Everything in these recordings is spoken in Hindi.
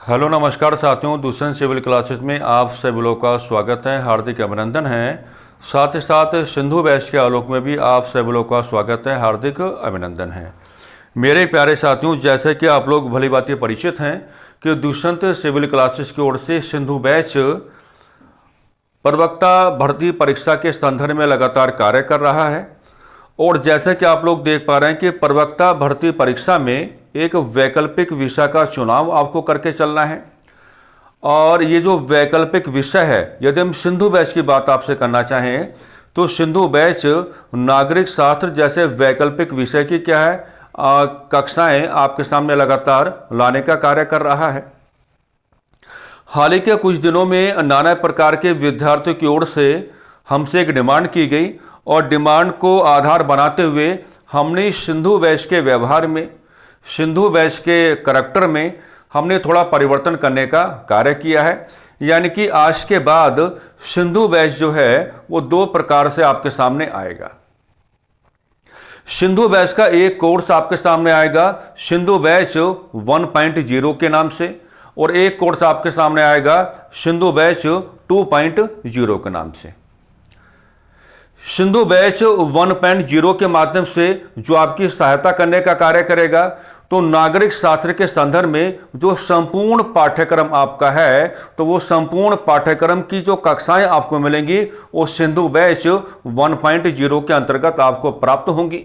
हेलो नमस्कार साथियों, दुष्यंत सिविल क्लासेस में आप सभी लोगों का स्वागत है, हार्दिक अभिनंदन है। साथ ही साथ सिंधु बैच के आलोक में भी आप सभी लोगों का स्वागत है, हार्दिक अभिनंदन है। मेरे प्यारे साथियों, जैसे कि आप लोग भली भांति परिचित हैं कि दुष्यंत सिविल क्लासेस की ओर से सिंधु बैच प्रवक्ता भर्ती परीक्षा के संदर्भ में लगातार कार्य कर रहा है। और जैसे कि आप लोग देख पा रहे हैं कि प्रवक्ता भर्ती परीक्षा में एक वैकल्पिक विषय का चुनाव आपको करके चलना है। और ये जो वैकल्पिक विषय है, यदि हम सिंधु बैच की बात आपसे करना चाहें तो सिंधु बैच नागरिक शास्त्र जैसे वैकल्पिक विषय की क्या है कक्षाएं आपके सामने लगातार लाने का कार्य कर रहा है। हाल ही के कुछ दिनों में नाना प्रकार के विद्यार्थियों की ओर से हमसे एक डिमांड की गई और डिमांड को आधार बनाते हुए हमने सिंधु बैच के व्यवहार में, सिंधु बैच के करैक्टर में हमने थोड़ा परिवर्तन करने का कार्य किया है। यानी कि आज के बाद सिंधु बैच जो है वो दो प्रकार से आपके सामने आएगा। सिंधु बैच का एक कोर्स आपके सामने आएगा सिंधु बैच 1.0 के नाम से, और एक कोर्स आपके सामने आएगा सिंधु बैच 2.0 के नाम से। सिंधु बैच 1.0 के माध्यम से जो आपकी सहायता करने का कार्य करेगा, तो नागरिक शास्त्र के संदर्भ में जो संपूर्ण पाठ्यक्रम आपका है, तो वो संपूर्ण पाठ्यक्रम की जो कक्षाएं आपको मिलेंगी वो सिंधु बैच 1.0 के अंतर्गत आपको प्राप्त होंगी।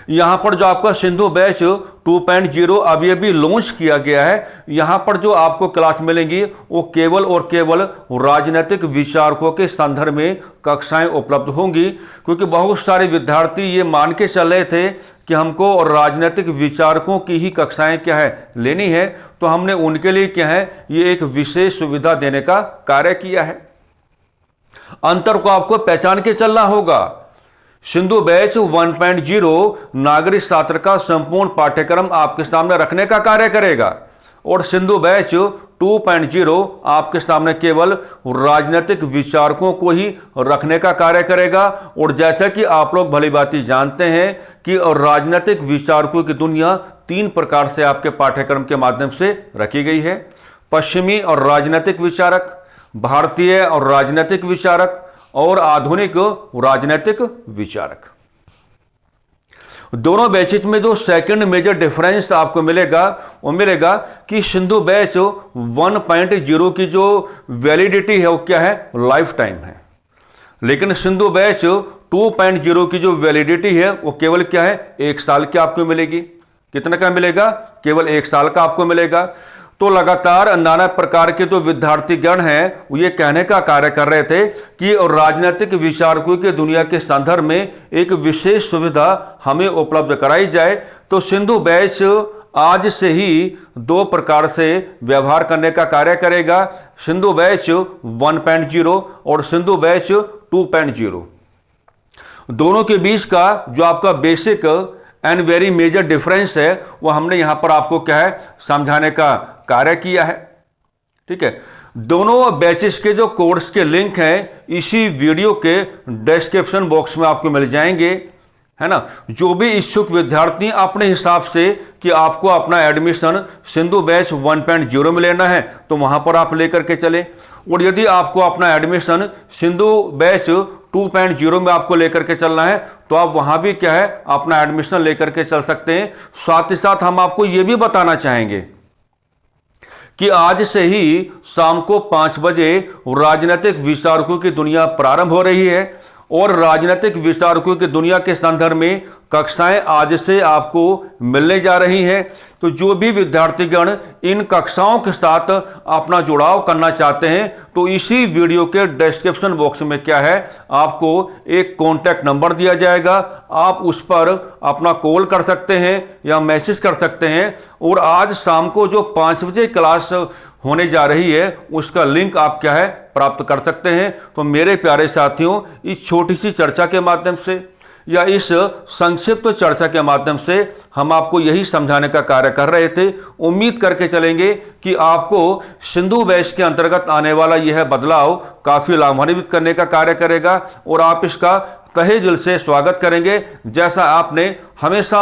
यहां पर जो आपका सिंधु बैच 2.0 अभी लॉन्च किया गया है, यहां पर जो आपको क्लास मिलेंगी वो केवल और केवल राजनीतिक विचारकों के संदर्भ में कक्षाएं उपलब्ध होंगी। क्योंकि बहुत सारे विद्यार्थी ये मान के चल रहे थे कि हमको राजनीतिक विचारकों की ही कक्षाएं क्या है लेनी है, तो हमने उनके लिए क्या है ये एक विशेष सुविधा देने का कार्य किया है। अंतर को आपको पहचान के चलना होगा। सिंधु बैच 1.0 नागरिक शास्त्र का संपूर्ण पाठ्यक्रम आपके सामने रखने का कार्य करेगा, और सिंधु बैच 2.0 आपके सामने केवल राजनीतिक विचारकों को ही रखने का कार्य करेगा। और जैसा कि आप लोग भली भांति जानते हैं कि राजनीतिक विचारकों की दुनिया तीन प्रकार से आपके पाठ्यक्रम के माध्यम से रखी गई है: पश्चिमी और राजनीतिक विचारक, भारतीय और राजनीतिक विचारक, और आधुनिक राजनीतिक विचारक। दोनों बैचेज में जो सेकंड मेजर डिफरेंस आपको मिलेगा वो मिलेगा कि सिंधु बैच 1.0 की जो वैलिडिटी है वो क्या है, लाइफ टाइम है। लेकिन सिंधु बैच 2.0 की जो वैलिडिटी है वो केवल क्या है, 1 साल की आपको मिलेगी। कितने का मिलेगा? केवल 1 साल का आपको मिलेगा। तो लगातार नाना प्रकार के जो विद्यार्थीगण हैं वो ये कहने का कार्य कर रहे थे कि राजनीतिक विचारकों की दुनिया के संदर्भ में एक विशेष सुविधा हमें उपलब्ध कराई जाए। तो सिंधु बैच आज से ही दो प्रकार से व्यवहार करने का कार्य करेगा: सिंधु बैच 1.0 और सिंधु बैच 2.0। दोनों के बीच का जो आपका basic and very major difference है वो हमने यहां पर आपको क्या है समझाने का कार्य किया है। ठीक है, दोनों बैचेस के जो कोर्स के लिंक हैं इसी वीडियो के डिस्क्रिप्शन बॉक्स में आपको मिल जाएंगे, है ना। जो भी इच्छुक विद्यार्थी अपने हिसाब से कि आपको अपना एडमिशन सिंधु बैच 1.0 में लेना है तो वहां पर आप लेकर के चले, और यदि आपको अपना एडमिशन सिंधु बैच 2.0 में आपको लेकर के चलना है तो आप वहां भी क्या है अपना एडमिशन लेकर के चल सकते हैं। साथ ही साथ हम आपको यह भी बताना चाहेंगे कि आज से ही शाम को 5 बजे राजनीतिक विचारकों की दुनिया प्रारंभ हो रही है, और राजनीतिक विचारकों की दुनिया के संदर्भ में कक्षाएं आज से आपको मिलने जा रही हैं। तो जो भी विद्यार्थीगण इन कक्षाओं के साथ अपना जुड़ाव करना चाहते हैं तो इसी वीडियो के डिस्क्रिप्शन बॉक्स में क्या है आपको एक कॉन्टैक्ट नंबर दिया जाएगा, आप उस पर अपना कॉल कर सकते हैं या मैसेज कर सकते हैं, और आज शाम को जो 5 बजे क्लास होने जा रही है उसका लिंक आप क्या है प्राप्त कर सकते हैं। तो मेरे प्यारे साथियों, इस छोटी सी चर्चा के माध्यम से या इस संक्षिप्त चर्चा के माध्यम से हम आपको यही समझाने का कार्य कर रहे थे। उम्मीद करके चलेंगे कि आपको सिंधु बैच के अंतर्गत आने वाला यह बदलाव काफी लाभान्वित करने का कार्य करेगा और आप इसका तहे दिल से स्वागत करेंगे। जैसा आपने हमेशा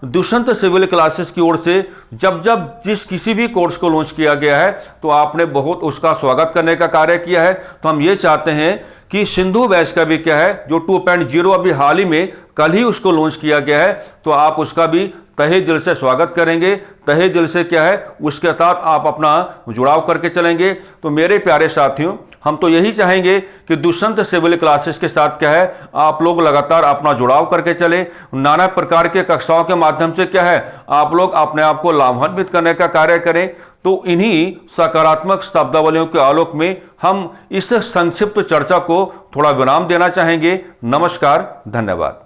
दुष्यंत सिविल क्लासेस की ओर से जब जब किसी भी कोर्स को लॉन्च किया गया है तो आपने बहुत उसका स्वागत करने का कार्य किया है। तो हम ये चाहते हैं कि सिंधु बैच का भी क्या है जो 2.0 अभी हाल ही में कल ही उसको लॉन्च किया गया है, तो आप उसका भी तहे दिल से स्वागत करेंगे। तहे दिल से क्या है उसके साथ आप अपना जुड़ाव करके चलेंगे। तो मेरे प्यारे साथियों, हम तो यही चाहेंगे कि दुष्यंत सिविल क्लासेस के साथ क्या है आप लोग लगातार अपना जुड़ाव करके चले। नाना प्रकार के कक्षाओं के माध्यम से क्या है आप लोग अपने आप को लाभान्वित करने का कार्य करें। तो इन्हीं सकारात्मक शब्दावलियों के आलोक में हम इस संक्षिप्त चर्चा को थोड़ा विराम देना चाहेंगे। नमस्कार, धन्यवाद।